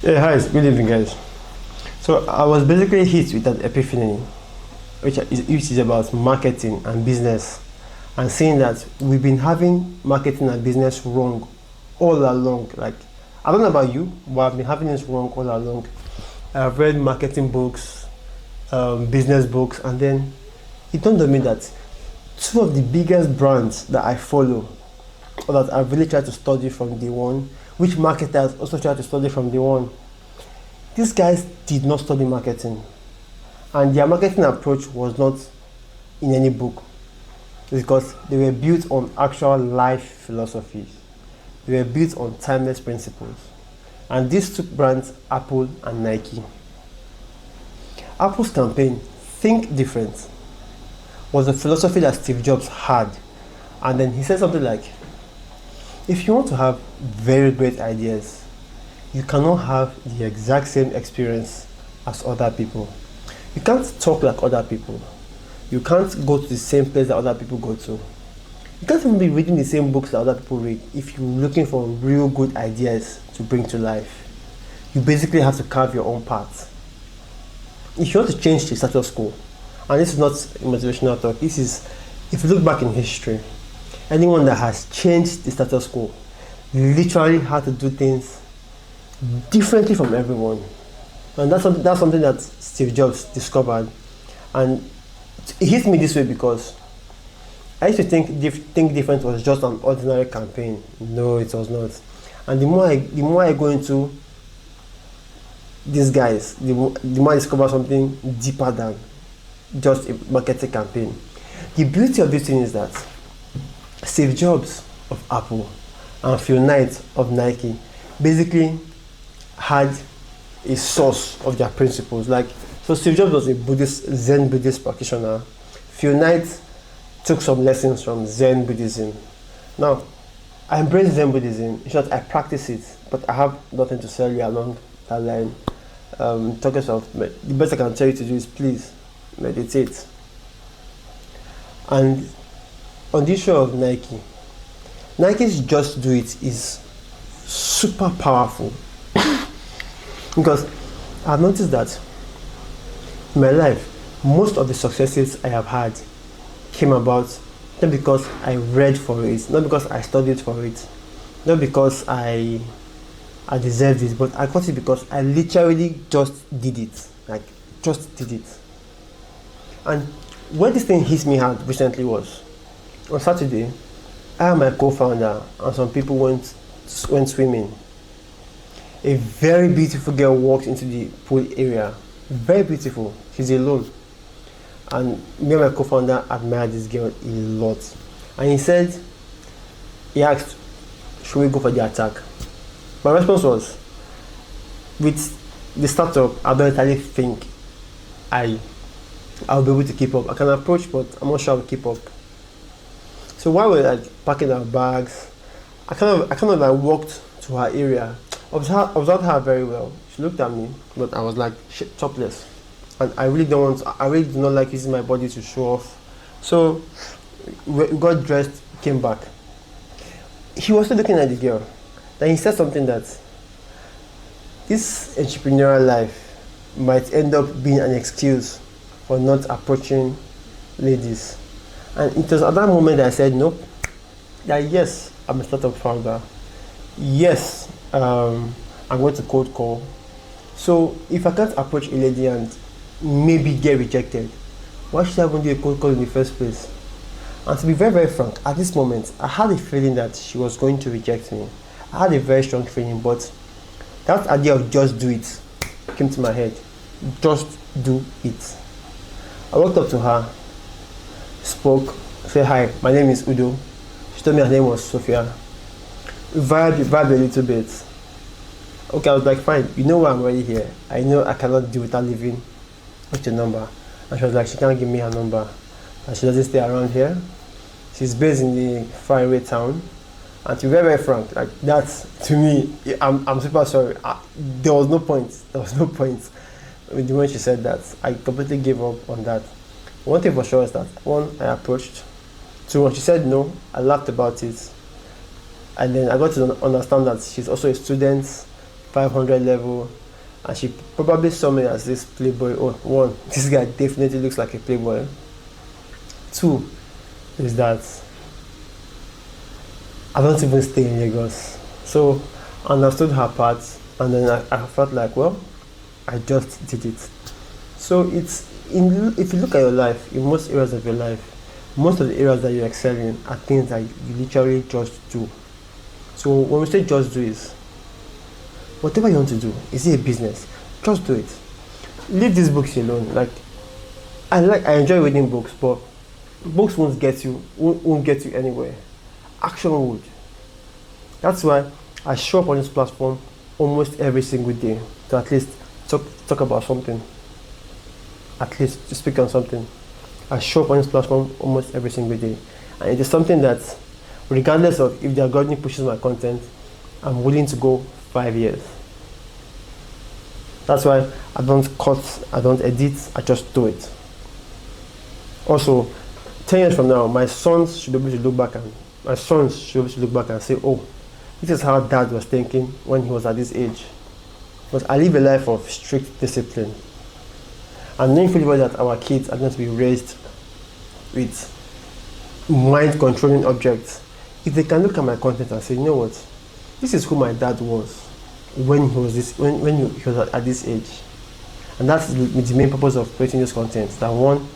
Hey, hi, good evening, guys. So I was basically hit with an epiphany, which is about marketing and business, and saying that we've been having marketing and business wrong all along. Like, I don't know about you, but I've been having this wrong all along. I've read marketing books, business books, and then it dawned on me that two of the biggest brands that I follow, or that I've really tried to study from day one, which marketers also tried to study from day one, these guys did not study marketing, and their marketing approach was not in any book because they were built on actual life philosophies. They were built on timeless principles. And these two brands, Apple and Nike. Apple's campaign, Think Different, was a philosophy that Steve Jobs had. And then he said something like, if you want to have very great ideas, you cannot have the exact same experience as other people. You can't talk like other people. You can't go to the same place that other people go to. You can't even be reading the same books that other people read if you're looking for real good ideas to bring to life. You basically have to carve your own path. If you want to change the status quo, and this is not a motivational talk, this is, if you look back in history, anyone that has changed the status quo literally had to do things differently from everyone. And that's something that Steve Jobs discovered. And it hit me this way because I used to think different was just an ordinary campaign. No, it was not. And the more I go into these guys, the more I discover something deeper than just a marketing campaign. The beauty of this thing is that Steve Jobs of Apple and Phil Knight of Nike basically had a source of their principles. So Steve Jobs was a Zen Buddhist practitioner. Phil Knight took some lessons from Zen Buddhism. Now, I embrace Zen Buddhism. In short, I practice it, but I have nothing to sell you along that line. Talking of, the best I can tell you to do is please meditate. And on the issue of Nike's Just Do It is super powerful because I've noticed that in my life, most of the successes I have had came about not because I read for it, not because I studied for it, not because I deserved it, but I got it because I literally just did it. Just did it. And where this thing hit me hard recently was on Saturday, I and my co-founder and some people went swimming. A very beautiful girl walked into the pool area. Very beautiful. She's alone. And me and my co-founder admired this girl a lot. And he asked, should we go for the attack? My response was, with the startup, I don't entirely think I'll be able to keep up. I can approach, but I'm not sure I'll keep up. So while we were packing our bags, I kind of walked to her area. I observed her very well. She looked at me, but I was topless. And I really do not like using my body to show off. So we got dressed, came back. He was still looking at the girl. Then he said something that this entrepreneurial life might end up being an excuse for not approaching ladies. And it was at that moment that I said, nope, that yes, I'm a startup founder. Yes, I'm going to cold call. So if I can't approach a lady and maybe get rejected, why should I even do a cold call in the first place? And to be very, very frank, at this moment, I had a feeling that she was going to reject me. I had a very strong feeling, but that idea of just do it came to my head. Just do it. I walked up to her, spoke, said, hi, my name is Udo. She told me her name was Sophia. We vibed a little bit. Okay, I was like, fine, you know why I'm already here. I know I cannot do without leaving with your number. And she was like, she can't give me her number. And she doesn't stay around here. She's based in the faraway town. And to be very, very frank, that to me, I'm super sorry. There was no point. With the way she said that, I completely gave up on that. One thing for sure is that, one, I approached. Two, when she said no, I laughed about it. And then I got to understand that she's also a student 500 level, and she probably saw me as this playboy. Oh, one, this guy definitely looks like a playboy. Two is that I don't even stay in Lagos. So I understood her part, and then I felt like, well, I just did it. So if you look at your life, in most areas of your life, most of the areas that you excel in are things that you literally just do. So when we say just do is, whatever you want to do, is it a business? Just do it. Leave these books alone. I enjoy reading books, but books won't get you anywhere. Action would. That's why I show up on this platform almost every single day to at least talk about something. At least to speak on something. I show up on this platform almost every single day. And it is something that, regardless of if the algorithm pushes my content, I'm willing to go 5 years. That's why I don't cut, I don't edit, I just do it. Also, 10 years from now, my sons should be able to look back and say, oh, this is how dad was thinking when he was at this age. Because I live a life of strict discipline. And knowing fully well that our kids are going to be raised with mind controlling objects, if they can look at my content and say, you know what, this is who my dad was when he was at this age. And that's the main purpose of creating this content. That one,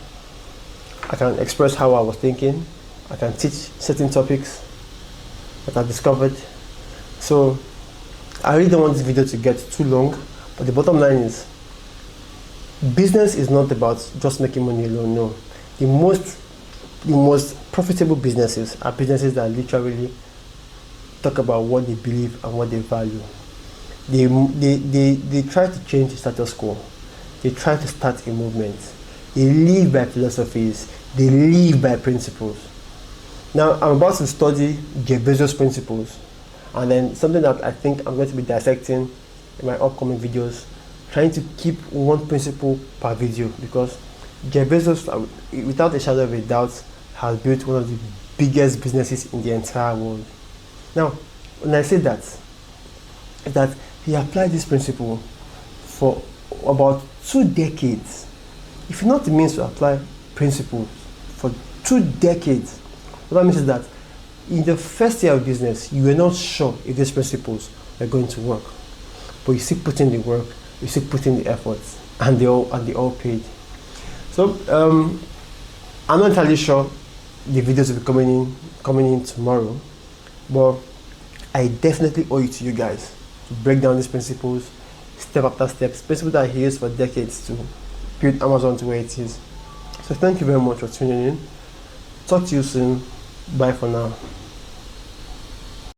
I can express how I was thinking, I can teach certain topics that I discovered. So I really don't want this video to get too long, but the bottom line is, business is not about just making money alone. No, the most profitable businesses are businesses that literally talk about what they believe and what they value. They try to change the status quo. They try to start a movement. They live by philosophies. They live by principles. Now I'm about to study Jeff Bezos principles, and then something that I think I'm going to be dissecting in my upcoming videos, trying to keep one principle per video, because Jeff Bezos, without a shadow of a doubt, has built one of the biggest businesses in the entire world. Now, when I say that he applied this principle for about 2 decades. If you know what it means to apply principles for 2 decades, what that means is that in the first year of business, you were not sure if these principles were going to work, but you still put in the work, you still put in the efforts, and they all paid. So I'm not entirely sure the videos will be coming in tomorrow, but I definitely owe it to you guys to break down these principles step after step, principles that he used for decades to build Amazon to where it is. So thank you very much for tuning in. Talk to you soon. Bye for now.